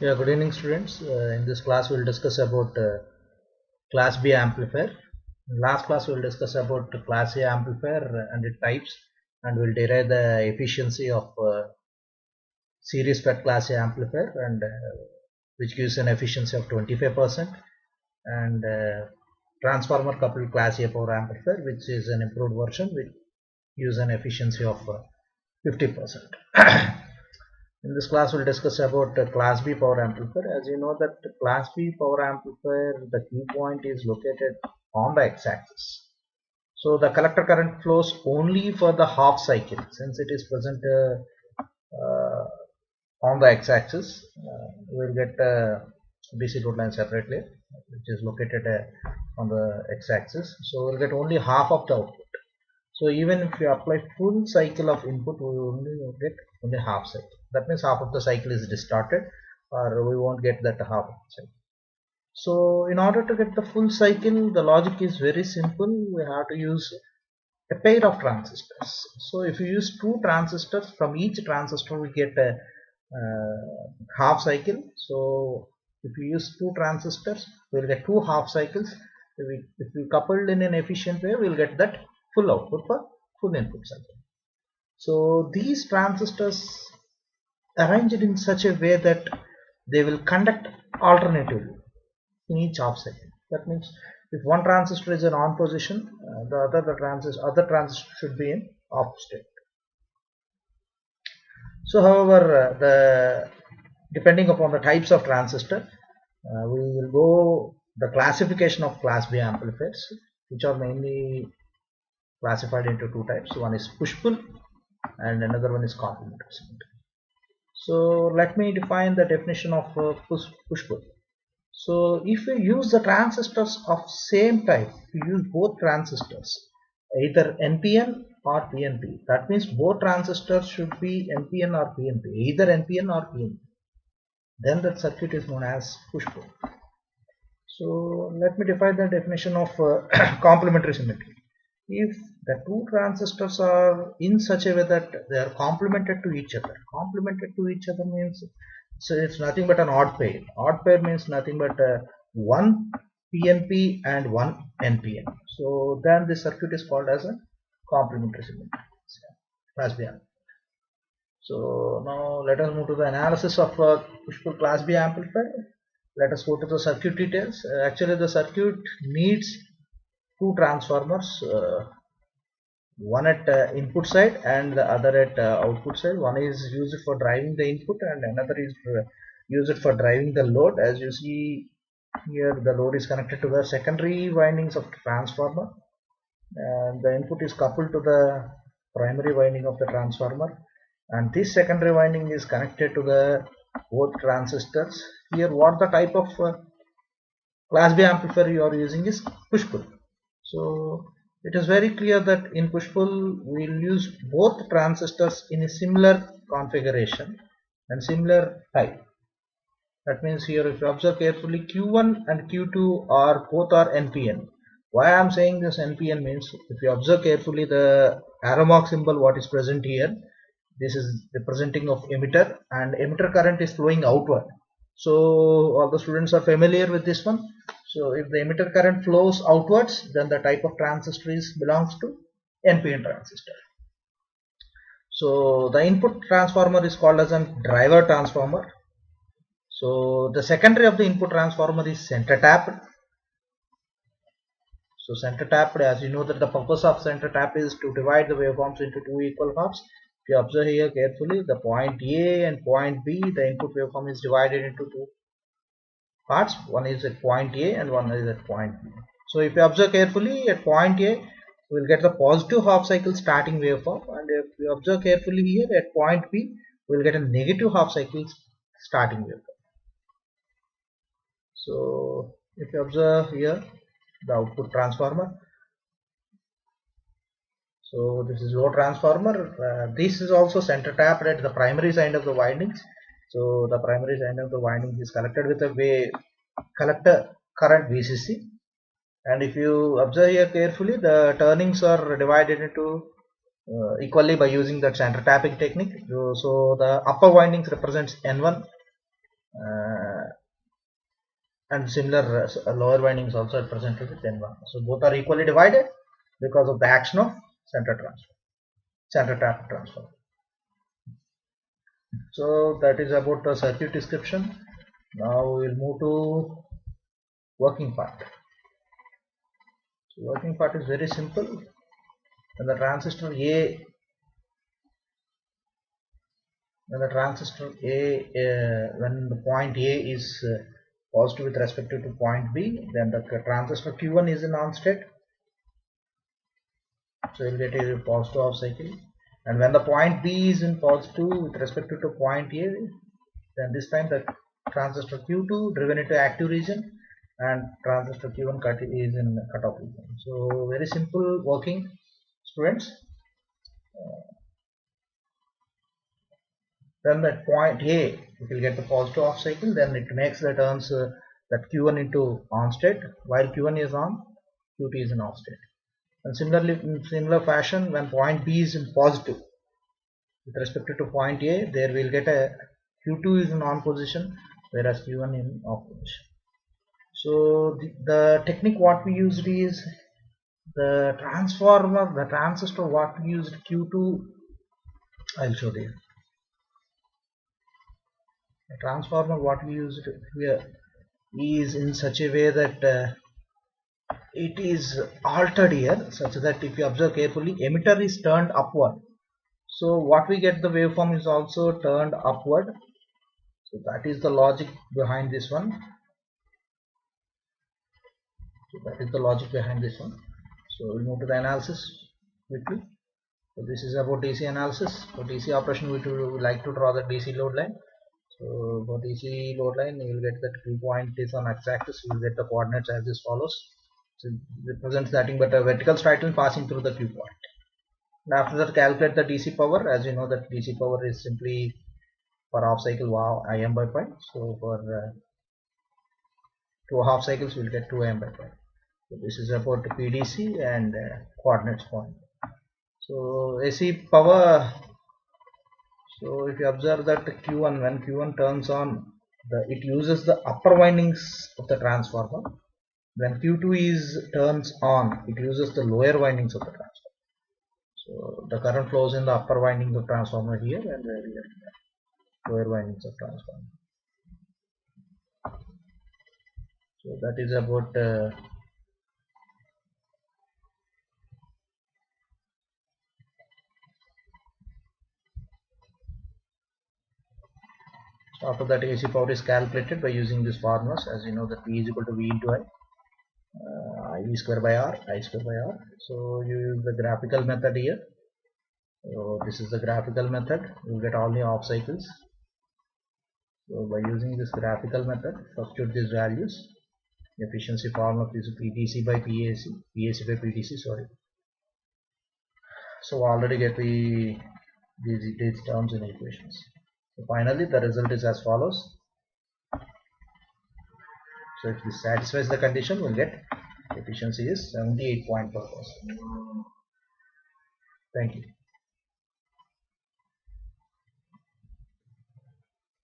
Yeah, good evening students. In this class we'll discuss about class B amplifier. In last class we'll discuss about class A amplifier and its types, and we'll derive the efficiency of series fed class A amplifier, and which gives an efficiency of 25%, and transformer coupled class A power amplifier, which is an improved version which gives an efficiency of 50%. In this class we'll discuss about class B power amplifier. As you know that class B power amplifier, the key point is located on the x-axis. So the collector current flows only for the half cycle since it is present on the x-axis. We'll get DC load line separately, which is located on the x-axis. So we'll get only half of the output. So even if you apply full cycle of input, we will only get only half cycle. That means half of the cycle is distorted, or we won't get that half of the cycle. So in order to get the full cycle, the logic is very simple. We have to use a pair of transistors. So if you use two transistors, from each transistor we get a half cycle. So if you use two transistors, we will get two half cycles. If we coupled in an efficient way, we will get that full output for full input cycle. So these transistors arranged in such a way that they will conduct alternatively in each half cycle. That means if one transistor is in on position, the other transistor should be in off state. So however, depending upon the types of transistor, we will go the classification of class B amplifiers, which are mainly classified into two types. One is push-pull and another one is complementary symmetry. So let me define the definition of push-pull. So if we use the transistors of same type, we use both transistors, either NPN or PNP. That means both transistors should be NPN or PNP, either NPN or PNP. Then that circuit is known as push-pull. So let me define the definition of complementary symmetry. If the two transistors are in such a way that they are complemented to each other. Complemented to each other means, so it's nothing but an odd pair. Odd pair means nothing but one PNP and one NPN. So then the circuit is called as a complementary symmetry. Class B. So now let us move to the analysis of push-pull class B amplifier. Let us go to the circuit details. Actually the circuit needs two transformers, one at input side and the other at output side. One is used for driving the input and another is used for driving the load. As you see here, the load is connected to the secondary windings of the transformer, and the input is coupled to the primary winding of the transformer, and this secondary winding is connected to the both transistors. Here what the type of class B amplifier you are using is push-pull. So it is very clear that in push-pull we will use both transistors in a similar configuration and similar type. That means here if you observe carefully, Q1 and Q2 are both are NPN. Why I am saying this NPN means, if you observe carefully the arrow mark symbol what is present here, this is representing of emitter, and emitter current is flowing outward. So all the students are familiar with this one. So if the emitter current flows outwards, then the type of transistor belongs to NPN transistor. So the input transformer is called as a driver transformer. So the secondary of the input transformer is center tapped. So center tapped, as you know that the purpose of center tap is to divide the waveforms into two equal halves. If you observe here carefully, the point A and point B, the input waveform is divided into two parts. One is at point A and one is at point B. So if you observe carefully, at point A we will get the positive half cycle starting waveform, and if you observe carefully here at point B we will get a negative half cycle starting waveform. So if you observe here the output transformer, so this is low transformer. This is also center tapped at the primary side of the windings. So the primary side of the windings is connected with a collector current VCC, and if you observe here carefully, the turnings are divided into equally by using the center tapping technique. So the upper windings represents N1 and similar lower windings also are presented with N1. So both are equally divided because of the action of center tap transfer. So that is about the circuit description. Now we will move to working part. So working part is very simple. When the transistor A when the point A is positive with respect to point B, then the transistor Q1 is in on state, so you'll get a positive half cycle. And when the point B is in positive with respect to point A, then this time the transistor Q2 driven into active region and transistor Q1 is in cutoff region. So very simple working, students. Then that point A, it will get the positive half cycle, then it makes the turns that Q1 into on state, while Q1 is on, Q2 is in off state. And similarly, in similar fashion, when point B is in positive with respect to point A, there will get a Q2 is in on position, whereas Q1 in off position. So the technique what we used is the transistor what we used Q2, I'll show you. The transformer what we used here is in such a way that it is altered here, such that if you observe carefully, emitter is turned upward. So what we get, the waveform is also turned upward. So that is the logic behind this one. So we'll move to the analysis quickly. So this is about DC analysis. For DC operation, we would like to draw the DC load line. So for DC load line, you will get that Q point is on x-axis. You will get the coordinates as this follows. So it represents nothing but a vertical straight line passing through the Q point. And after that, calculate the DC power. As you know, that DC power is simply per half cycle Im by pi. So for 2 half cycles, we will get 2 Im by pi. So this is about PDC and coordinates point. So AC power. So if you observe that Q1, when Q1 turns on, it uses the upper windings of the transformer. When Q2 turns on, it uses the lower windings of the transformer. So the current flows in the upper windings of transformer here and here, lower windings of transformer. So that is about after that, AC power is calculated by using these formulas. As you know, that P is equal to V into I, I square by R. So you use the graphical method here. So this is the graphical method. You get all the off cycles. So by using this graphical method, substitute these values. Efficiency formula is PDC by PAC by PDC. Sorry. So already get these terms in equations. So finally, the result is as follows. So if this satisfies the condition, we'll get efficiency is 78.4%. Thank you.